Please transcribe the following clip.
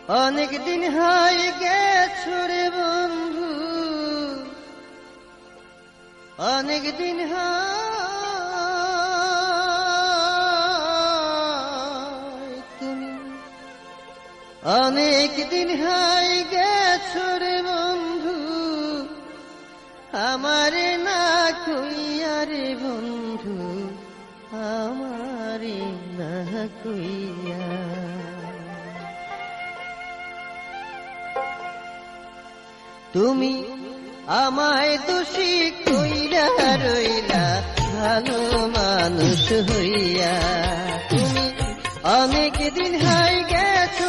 অনেক দিন হয়ে গেছে রে বন্ধু, অনেক দিন তুমি অনেক দিন হয়ে গেছে রে বন্ধু, আমারে না কইয়া রে বন্ধু, আমারে না কইয়া। তুমি আমায় দোষী কইরা রইলা ভালো মানুষ হইয়া। তুমি অনেক দিন হয়ে গেছো